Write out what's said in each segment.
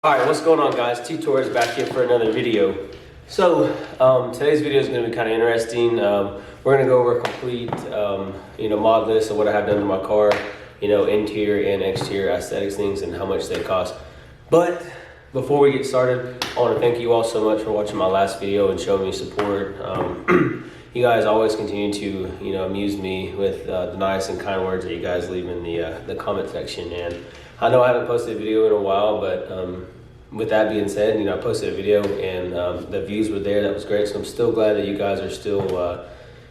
Alright, what's going on, guys? T-Torres back here for another video. So, today's video is going to be kind of interesting. We're going to go over a complete, mod list of what I have done to my car, interior and exterior aesthetics things and how much they cost. But before we get started, I want to thank you all so much for watching my last video and showing me support. You guys always continue to, amuse me with the nice and kind words that you guys leave in the comment section. And I know I haven't posted a video in a while, but with that being said, I posted a video and the views were there. That was great. So I'm still glad that you guys are still,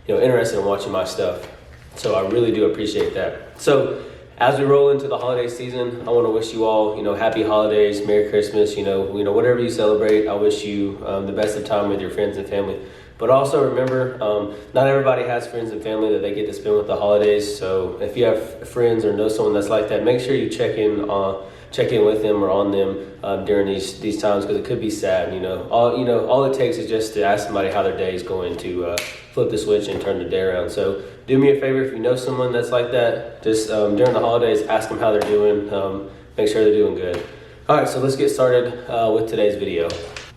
interested in watching my stuff. So I really do appreciate that. So as we roll into the holiday season, I want to wish you all, happy holidays, Merry Christmas, whatever you celebrate. I wish you the best of time with your friends and family. But also remember, not everybody has friends and family that they get to spend with the holidays. So if you have friends or know someone that's like that, make sure you check in with them or on them during these times, because it could be sad. All it takes is just to ask somebody how their day is going to flip the switch and turn the day around. So do me a favor, if you know someone that's like that, just during the holidays, ask them how they're doing. Make sure they're doing good. All right, so let's get started with today's video.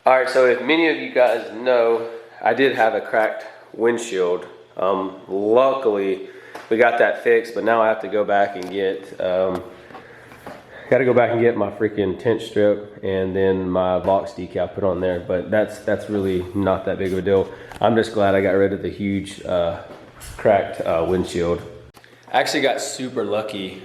All right, so if many of you guys know, I did have a cracked windshield. Luckily, we got that fixed, but now I have to go back and get my freaking tint strip and then my Vox decal put on there. But that's really not that big of a deal. I'm just glad I got rid of the huge cracked windshield. I actually got super lucky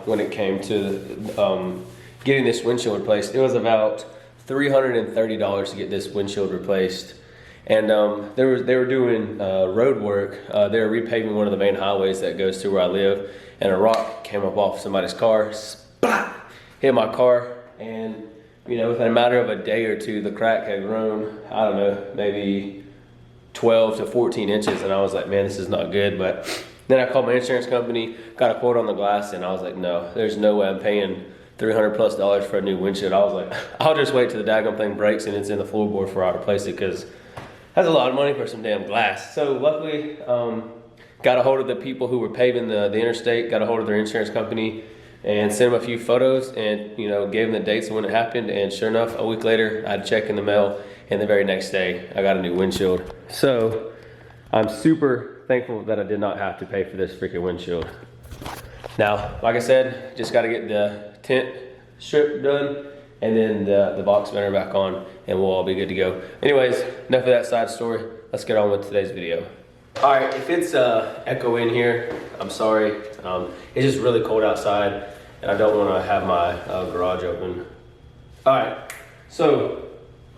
when it came to getting this windshield replaced. It was about $330 to get this windshield replaced. And they were doing road work. They were repaving one of the main highways that goes to where I live, and a rock came up off somebody's car, splat, hit my car, and within a matter of a day or two, the crack had grown, I don't know, maybe 12 to 14 inches, and I was like, man, this is not good. But then I called my insurance company, got a quote on the glass, and I was like, no, there's no way I'm paying $300+ for a new windshield. I was like, I'll just wait till the daggone thing breaks and it's in the floorboard before I replace it, because that's a lot of money for some damn glass. So luckily, got a hold of the people who were paving the interstate, got a hold of their insurance company, and sent them a few photos and gave them the dates of when it happened. And sure enough, a week later, I had a check in the mail, and the very next day, I got a new windshield. So I'm super thankful that I did not have to pay for this freaking windshield. Now, like I said, just got to get the tint strip done, and then the box venter back on, and we'll all be good to go. Anyways, enough of that side story. Let's get on with today's video. All right, if it's echo in here, I'm sorry. It's just really cold outside, and I don't want to have my garage open. All right, so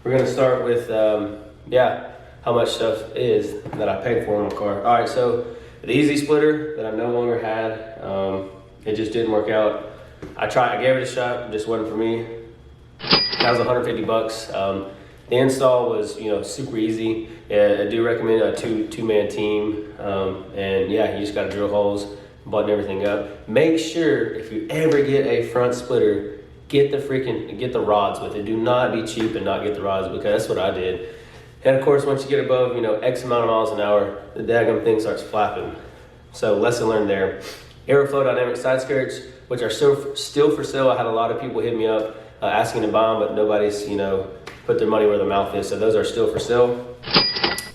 we're gonna start with, how much stuff is that I paid for in my car. All right, so the easy splitter that I no longer had, it just didn't work out. I gave it a shot, it just wasn't for me. That was $150. The install was, super easy. I do recommend a two-man team. And yeah, you just gotta drill holes, button everything up. Make sure if you ever get a front splitter, get the rods with it. Do not be cheap and not get the rods, because that's what I did. And of course, once you get above, X amount of miles an hour, the daggum thing starts flapping. So lesson learned there. Aeroflow dynamic side skirts, which are still for sale. I had a lot of people hit me up asking to buy them, but nobody's, put their money where their mouth is. So those are still for sale.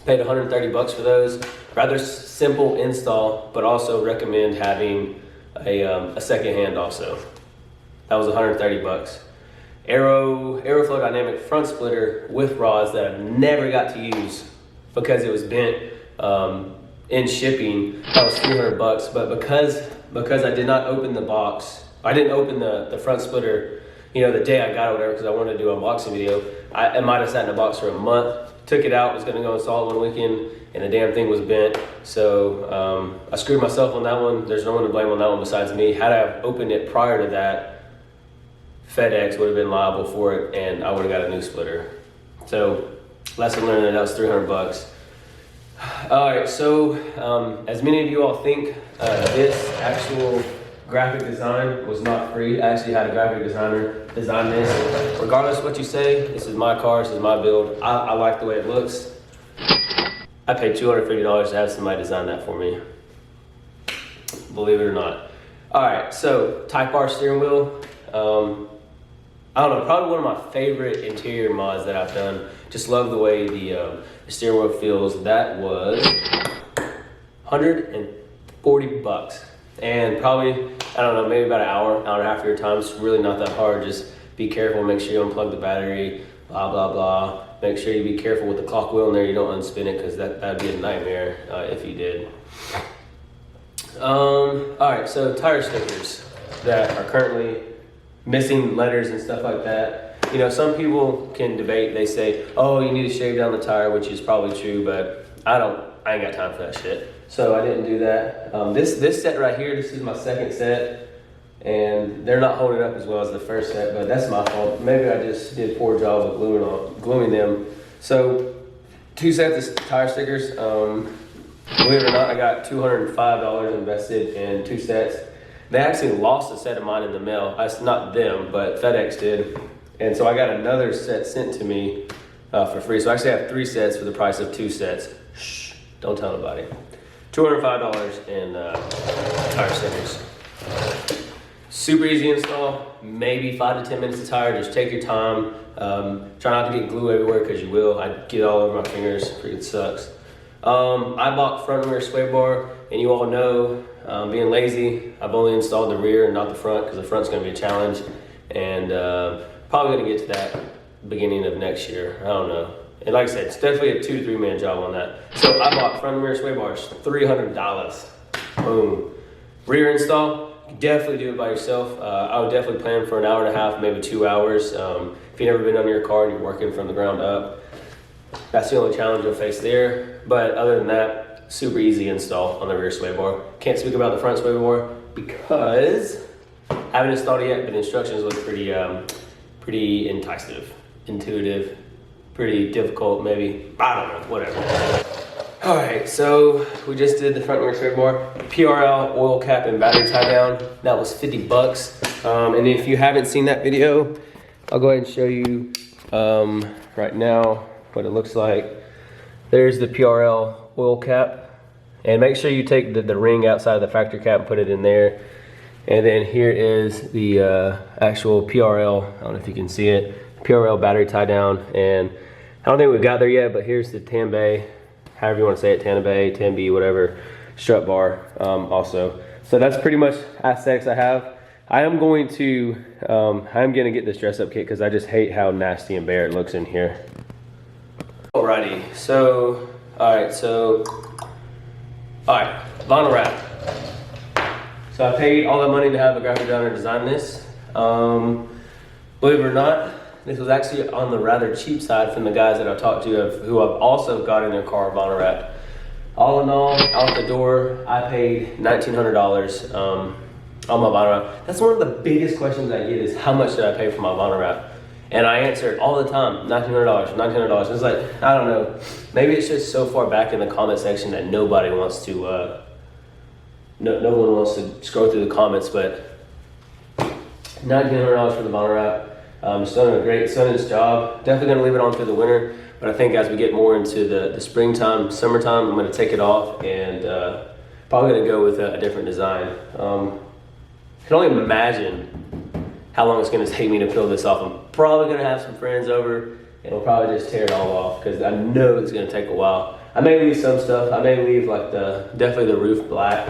Paid $130 for those. Rather simple install, but also recommend having a second hand also. That was $130. Aeroflow dynamic front splitter with rods that I never got to use because it was bent in shipping. That was $300. But because I did not open the box, I didn't open the front splitter, the day I got it, whatever, because I wanted to do an unboxing video. I might have sat in the box for a month, took it out, was gonna go install it one weekend, and the damn thing was bent. So I screwed myself on that one. There's no one to blame on that one besides me. Had I have opened it prior to that, FedEx would have been liable for it, and I would have got a new splitter. So lesson learned, that was $300. All right, so as many of you all think, this actual graphic design was not free. I actually had a graphic designer design this. Regardless of what you say, this is my car, this is my build. I like the way it looks. I paid $250 to have somebody design that for me. Believe it or not. All right, so Type R steering wheel. I don't know, probably one of my favorite interior mods that I've done. Just love the way the steering wheel feels. That was $140. And probably, I don't know, maybe about an hour and a half of your time. It's really not that hard. Just be careful, make sure you unplug the battery, blah, blah, blah. Make sure you be careful with the clock wheel in there. You don't unspin it because that'd be a nightmare if you did. All right, so tire stickers that are currently missing letters and stuff like that. You know, some people can debate. They say, oh, you need to shave down the tire, which is probably true, but I ain't got time for that shit. So I didn't do that. This set right here, this is my second set, and they're not holding up as well as the first set, but that's my fault. Maybe I just did a poor job of gluing them. So 2 sets of tire stickers. Believe it or not, I got $205 invested in 2 sets. They actually lost a set of mine in the mail. That's not them, but FedEx did. And so I got another set sent to me for free. So I actually have 3 sets for the price of 2 sets. Shh, don't tell nobody. $205 in tire stickers. Super easy install, maybe 5 to 10 minutes of tire. Just take your time. Try not to get glue everywhere because you will. I get all over my fingers, freaking sucks. I bought front and rear sway bar, and you all know, being lazy, I've only installed the rear and not the front because the front's gonna be a challenge. And probably gonna get to that beginning of next year, I don't know. And like I said, it's definitely a 2 to 3 man job on that. So I bought front and rear sway bars, $300. Boom. Rear install, you definitely do it by yourself. I would definitely plan for an hour and a half, maybe 2 hours. If you've never been under your car and you're working from the ground up, that's the only challenge you'll face there. But other than that, super easy install on the rear sway bar. Can't speak about the front sway bar because I haven't installed it yet, but the instructions look pretty intuitive, pretty difficult maybe. I don't know, whatever. All right, so we just did the front rear sway bar, PRL, oil cap, and battery tie down. That was $50. And if you haven't seen that video, I'll go ahead and show you right now what it looks like. There's the PRL oil cap, and make sure you take the ring outside of the factory cap and put it in there. And then here is the actual PRL, I don't know if you can see it, PRL battery tie down. And I don't think we've got there yet, but here's the Tanbay, however you want to say it, Tanbay, Tanby, whatever, strut bar also. So that's pretty much aesthetics I have. I am going to get this dress up kit because I just hate how nasty and bare it looks in here. Alrighty, so, alright, vinyl wrap. So I paid all that money to have a graphic designer design this. Believe it or not, this was actually on the rather cheap side from the guys that I talked to who I've also got in their car vinyl wrap. All in all, out the door, I paid $1,900 on my vinyl wrap. That's one of the biggest questions I get is how much did I pay for my vinyl wrap? And I answer it all the time, $1,900, $1,900. It's like, I don't know, maybe it's just so far back in the comment section that nobody wants to, no one wants to scroll through the comments, but $1,900 for the vinyl wrap. It's done a great its job. Definitely gonna leave it on through the winter, but I think as we get more into the springtime, summertime, I'm gonna take it off and probably gonna go with a different design. I can only imagine how long it's gonna take me to peel this off. I'm probably gonna have some friends over and we'll probably just tear it all off because I know it's gonna take a while. I may leave some stuff. I may leave like definitely the roof black,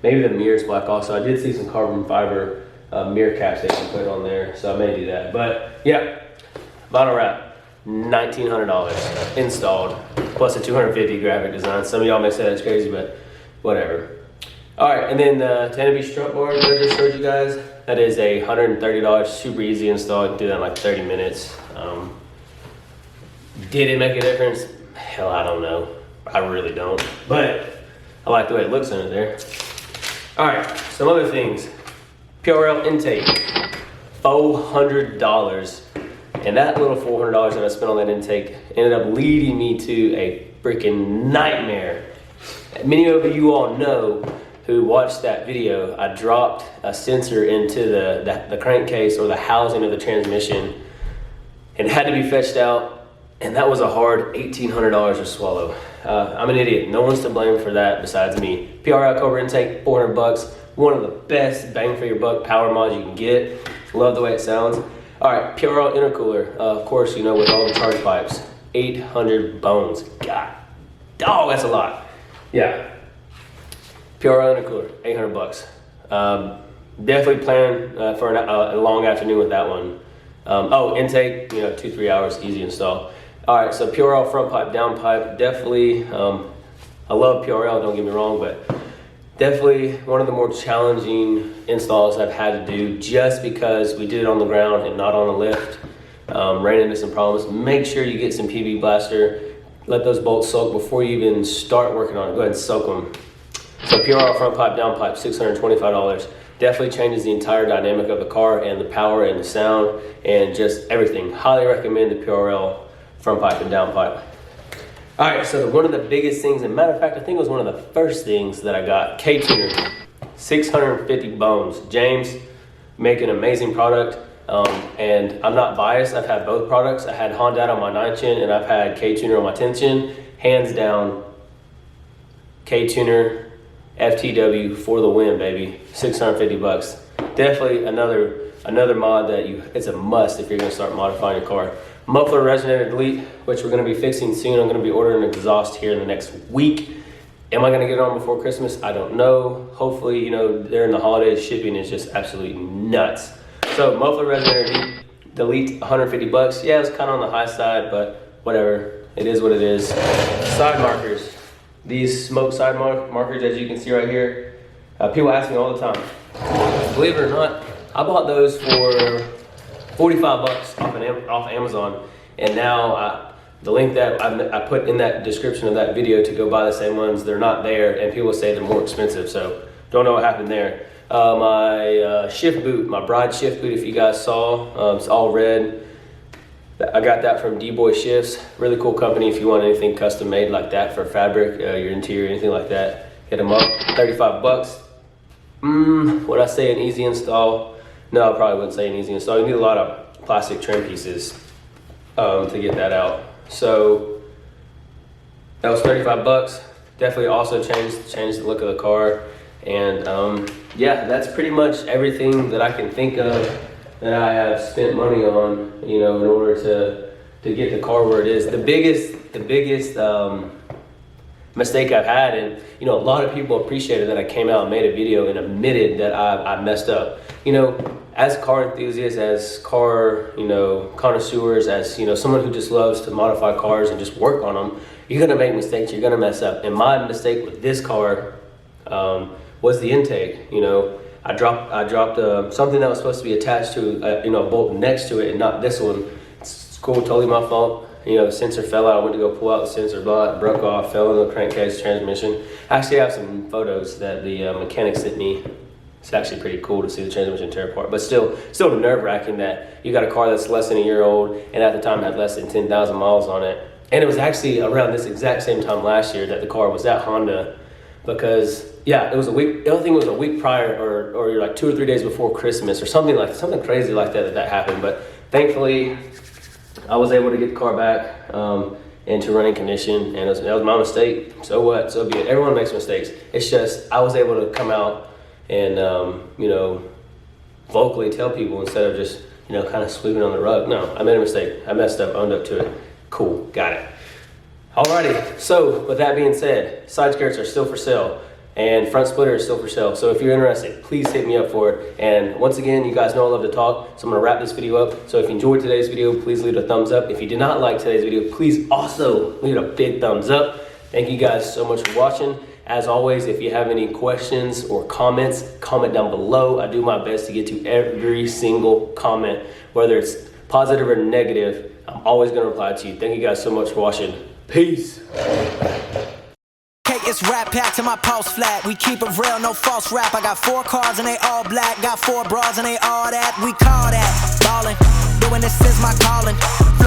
maybe the mirrors black also. I did see some carbon fiber mirror caps they can put on there, so I may do that. But yeah, vinyl wrap, $1,900 installed, plus a $250 graphic design. Some of y'all may say that's crazy, but whatever. All right, and then the Tanby strut bar that I just showed you guys, that is a $130, super easy install. You can do that in like 30 minutes. Did it make a difference? Hell, I don't know. I really don't, but I like the way it looks under there. All right, some other things. PRL intake, $400. And that little $400 that I spent on that intake ended up leading me to a freaking nightmare. Many of you all know who watched that video, I dropped a sensor into the crankcase or the housing of the transmission and it had to be fetched out. And that was a hard $1,800 to swallow. I'm an idiot. No one's to blame for that besides me. PRL Cobra intake, $400. One of the best bang for your buck power mods you can get. Love the way it sounds. All right, Purell intercooler. Of course, you know, with all the charge pipes, 800 bones. God, oh, that's a lot. Yeah, Purell intercooler, 800 bucks. Definitely plan for a long afternoon with that one. Oh, intake, you know, 2-3 hours, easy install. All right, so Purell front pipe, down pipe, definitely. I love Purell, don't get me wrong, but definitely one of the more challenging installs I've had to do, just because we did it on the ground and not on a lift. Ran into some problems. Make sure you get some PB Blaster. Let those bolts soak before you even start working on it. Go ahead and soak them. So Purell front pipe, down pipe, $625. Definitely changes the entire dynamic of the car and the power and the sound and just everything. Highly recommend the Purell front pipe and down pipe. All right, so one of the biggest things, and matter of fact, I think it was one of the first things that I got, K-Tuner, 650 bones. James, make an amazing product, and I'm not biased. I've had both products. I had Honda on my 9th gen, and I've had K-Tuner on my 10th gen. Hands down, K-Tuner, FTW for the win, baby. 650 bucks. Definitely another mod that it's a must if you're gonna start modifying your car. Muffler resonator delete, which we're gonna be fixing soon. I'm gonna be ordering an exhaust here in the next week. Am I gonna get it on before Christmas? I don't know. Hopefully, you know, during the holidays, shipping is just absolutely nuts. So muffler resonator delete, 150 bucks. Yeah, it's kind of on the high side, but whatever. It is what it is. Side markers. These smoke side markers, as you can see right here. People ask me all the time. Believe it or not, I bought those for 45 bucks off Amazon, and now the link that I put in that description of that video to go buy the same ones, they're not there, and people say they're more expensive, so don't know what happened there. My shift boot, my Bride shift boot, if you guys saw, it's all red. I got that from D-Boy Shifts, really cool company if you want anything custom made like that for fabric, your interior, anything like that. Hit them up, 35 bucks. Would I say an easy install? No, I probably wouldn't say an easy install. You need a lot of plastic trim pieces to get that out. So that was 35 bucks. Definitely also changed the look of the car. And yeah, that's pretty much everything that I can think of that I have spent money on, you know, in order to get the car where it is. The biggest mistake I've had, and you know, a lot of people appreciated that I came out and made a video and admitted that I messed up. You know, as car enthusiasts, as car, you know, connoisseurs, as, you know, someone who just loves to modify cars and just work on them, you're gonna make mistakes, you're gonna mess up. And my mistake with this car was the intake. You know, I dropped something that was supposed to be attached to you know, a bolt next to it and not this one. It's cool, totally my fault. You know, the sensor fell out. I went to go pull out the sensor, it broke off, fell in the crankcase, transmission. I actually have some photos that the mechanic sent me. It's actually pretty cool to see the transmission tear apart, but still nerve-wracking that you got a car that's less than a year old and at the time had less than 10,000 miles on it. And it was actually around this exact same time last year that the car was at Honda, because yeah, it was a week. The other thing was a week prior, or like 2 or 3 days before Christmas, or something crazy like that happened. But thankfully, I was able to get the car back into running condition, and that was my mistake. So what? So be it. Everyone makes mistakes. It's just I was able to come out and you know, vocally tell people instead of just, you know, kind of sweeping on the rug. No, I made a mistake. I messed up. Owned up to it. Cool. Got it. Alrighty. So with that being said, side skirts are still for sale. And front splitter is still for sale. So if you're interested, please hit me up for it. And once again, you guys know I love to talk, so I'm gonna wrap this video up. So if you enjoyed today's video, please leave it a thumbs up. If you did not like today's video, please also leave it a big thumbs up. Thank you guys so much for watching. As always, if you have any questions or comments, comment down below. I do my best to get to every single comment, whether it's positive or negative. I'm always gonna reply to you. Thank you guys so much for watching. Peace. It's rap packed to my pulse flat. We keep it real, no false rap. I got 4 cars and they all black. Got 4 bras and they all that. We call that ballin'. Doing this is my calling.